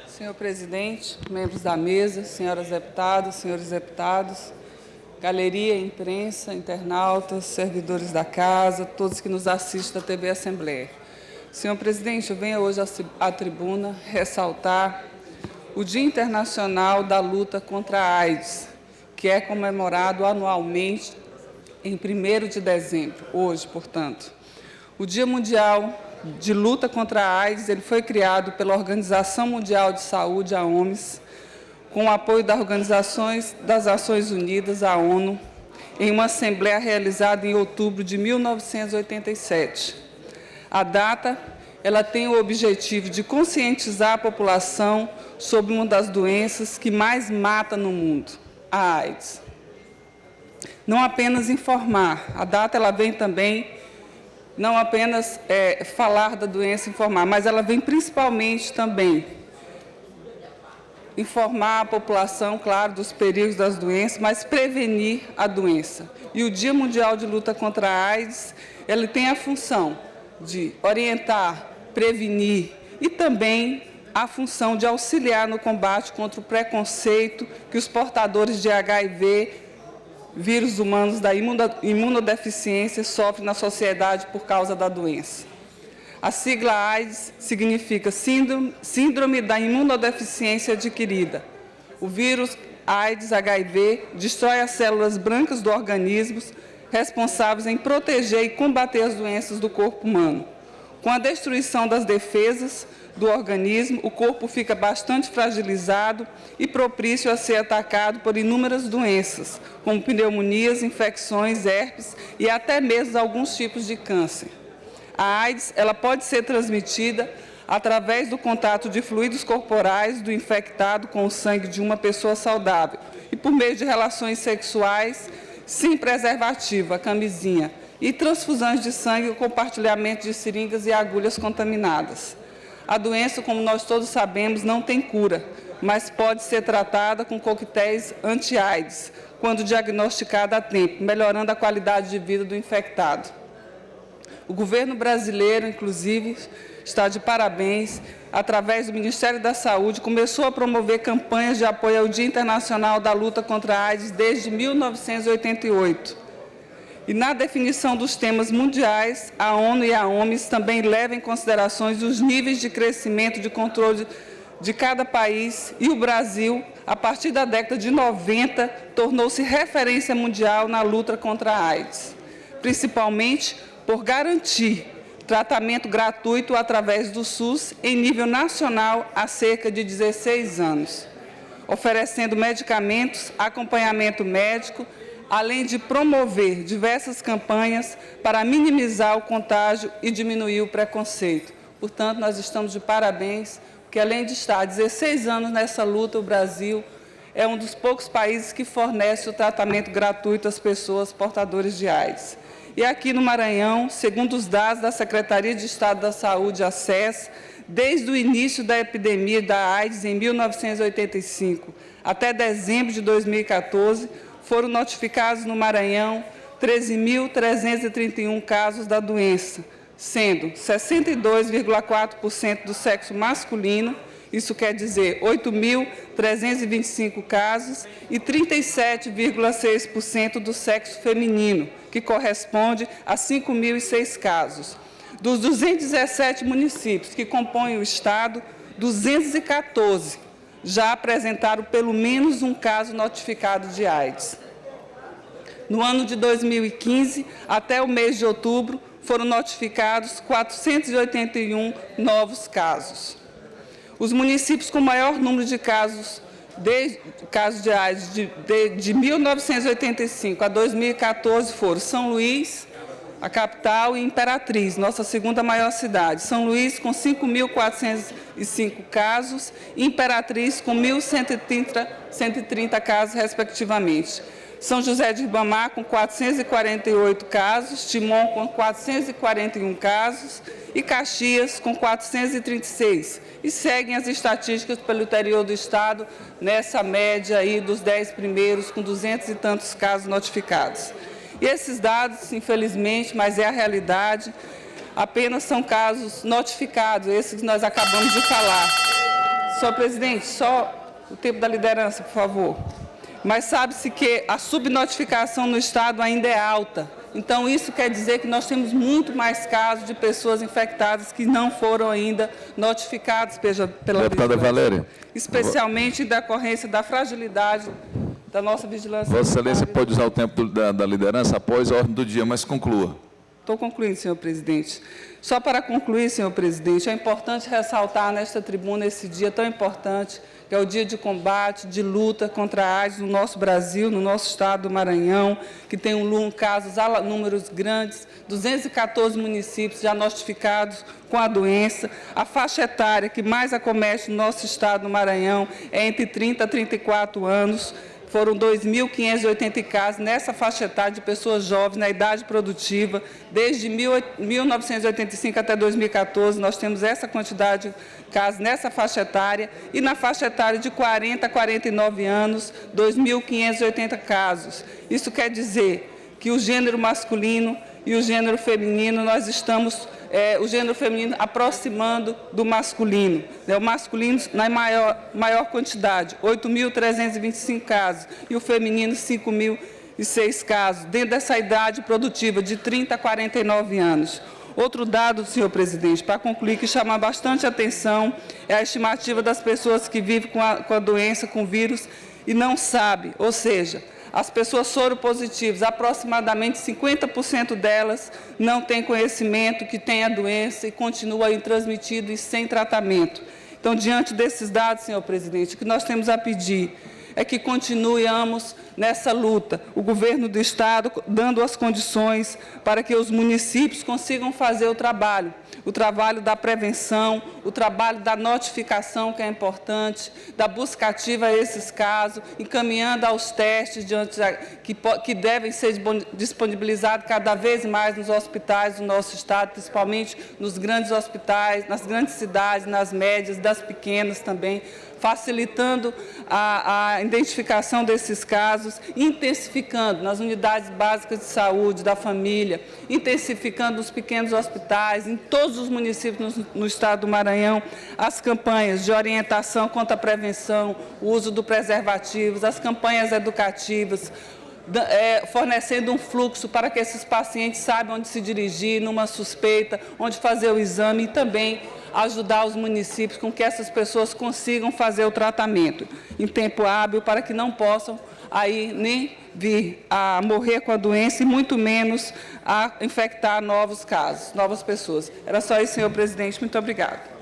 Senhor presidente, membros da mesa, senhoras deputadas, senhores deputados, galeria, imprensa, internautas, servidores da casa, todos que nos assistem da TV Assembleia. Senhor presidente, eu venho hoje à tribuna ressaltar o Dia Internacional da Luta contra a AIDS, que é comemorado anualmente em 1º de dezembro, hoje, portanto. O Dia Mundial de Luta contra a AIDS ele foi criado pela Organização Mundial de Saúde, a OMS, com o apoio das Organizações das Nações Unidas, a ONU, em uma assembleia realizada em outubro de 1987. A data ela tem o objetivo de conscientizar a população sobre uma das doenças que mais mata no mundo, a AIDS. Não apenas informar, a data ela vem também não apenas falar da doença, informar, mas ela vem principalmente também informar a população, claro, dos perigos das doenças, mas prevenir a doença. E o Dia Mundial de Luta contra a AIDS, ele tem a função de orientar, prevenir e também a função de auxiliar no combate contra o preconceito que os portadores de HIV, vírus humanos da imunodeficiência, sofrem na sociedade por causa da doença. A sigla AIDS significa Síndrome da Imunodeficiência Adquirida. O vírus AIDS, HIV, destrói as células brancas do organismo, responsáveis em proteger e combater as doenças do corpo humano. Com a destruição das defesas do organismo, o corpo fica bastante fragilizado e propício a ser atacado por inúmeras doenças, como pneumonias, infecções, herpes e até mesmo alguns tipos de câncer. A AIDS ela pode ser transmitida através do contato de fluidos corporais do infectado com o sangue de uma pessoa saudável e por meio de relações sexuais sem preservativo, a camisinha, e transfusões de sangue e compartilhamento de seringas e agulhas contaminadas. A doença, como nós todos sabemos, não tem cura, mas pode ser tratada com coquetéis anti-AIDS, quando diagnosticada a tempo, melhorando a qualidade de vida do infectado. O governo brasileiro, inclusive, está de parabéns, através do Ministério da Saúde, começou a promover campanhas de apoio ao Dia Internacional da Luta contra a AIDS desde 1988. E na definição dos temas mundiais, a ONU e a OMS também levam em considerações os níveis de crescimento de controle de cada país, e o Brasil, a partir da década de 90, tornou-se referência mundial na luta contra a AIDS, principalmente por garantir tratamento gratuito através do SUS em nível nacional há cerca de 16 anos, oferecendo medicamentos, acompanhamento médico, além de promover diversas campanhas para minimizar o contágio e diminuir o preconceito. Portanto, nós estamos de parabéns, porque além de estar há 16 anos nessa luta, o Brasil é um dos poucos países que fornece o tratamento gratuito às pessoas portadoras de AIDS. E aqui no Maranhão, segundo os dados da Secretaria de Estado da Saúde, a SES, desde o início da epidemia da AIDS em 1985 até dezembro de 2014, foram notificados no Maranhão 13.331 casos da doença, sendo 62,4% do sexo masculino, isso quer dizer 8.325 casos, e 37,6% do sexo feminino, que corresponde a 5.006 casos. Dos 217 municípios que compõem o Estado, 214 já apresentaram pelo menos um caso notificado de AIDS. No ano de 2015, até o mês de outubro, foram notificados 481 novos casos. Os municípios com maior número de casos de AIDS de 1985 a 2014 foram São Luís, a capital, e Imperatriz, nossa segunda maior cidade. São Luís com 5.405 casos, e Imperatriz com 1.130 casos, respectivamente. São José de Ribamar com 448 casos, Timon com 441 casos e Caxias com 436. E seguem as estatísticas pelo interior do Estado, nessa média aí dos 10 primeiros, com 200 e tantos casos notificados. E esses dados, infelizmente, mas é a realidade, apenas são casos notificados, esses que nós acabamos de falar. Senhor presidente, só o tempo da liderança, por favor. Mas sabe-se que a subnotificação no Estado ainda é alta. Então, isso quer dizer que nós temos muito mais casos de pessoas infectadas que não foram ainda notificadas pela Deputada Valéria. especialmente em decorrência da fragilidade da nossa vigilância. Vossa Excelência pode usar o tempo da liderança após a ordem do dia, mas conclua. Estou concluindo, senhor presidente. Só para concluir, senhor presidente, é importante ressaltar nesta tribuna esse dia tão importante, que é o dia de combate, de luta contra a AIDS no nosso Brasil, no nosso estado do Maranhão, que tem casos a números grandes, 214 municípios já notificados com a doença. A faixa etária que mais acomete no nosso estado do Maranhão é entre 30 a 34 anos. Foram 2.580 casos nessa faixa etária de pessoas jovens na idade produtiva. Desde 1985 até 2014, nós temos essa quantidade de casos nessa faixa etária. E na faixa etária de 40 a 49 anos, 2.580 casos. Isso quer dizer que o gênero masculino e o gênero feminino, nós estamos, o gênero feminino aproximando do masculino. O masculino na maior quantidade, 8.325 casos, e o feminino, 5.006 casos, dentro dessa idade produtiva de 30 a 49 anos. Outro dado, senhor presidente, para concluir, que chama bastante atenção, é a estimativa das pessoas que vivem com a doença, com o vírus, e não sabem, ou seja, as pessoas soropositivas, aproximadamente 50% delas não têm conhecimento que tem a doença e continuam aí transmitido e sem tratamento. Então, diante desses dados, senhor presidente, o que nós temos a pedir é que continuemos nessa luta, o governo do Estado dando as condições para que os municípios consigam fazer o trabalho da prevenção, o trabalho da notificação, que é importante, da busca ativa a esses casos, encaminhando aos testes que devem ser disponibilizados cada vez mais nos hospitais do nosso Estado, principalmente nos grandes hospitais, nas grandes cidades, nas médias, das pequenas também, facilitando a identificação desses casos, intensificando nas unidades básicas de saúde da família, intensificando nos pequenos hospitais, em todos os municípios no estado do Maranhão, as campanhas de orientação contra a prevenção, o uso do preservativos, as campanhas educativas, fornecendo um fluxo para que esses pacientes saibam onde se dirigir, numa suspeita, onde fazer o exame e também ajudar os municípios com que essas pessoas consigam fazer o tratamento em tempo hábil para que não possam aí nem vir a morrer com a doença e muito menos a infectar novos casos, novas pessoas. Era só isso, senhor presidente. Muito obrigada.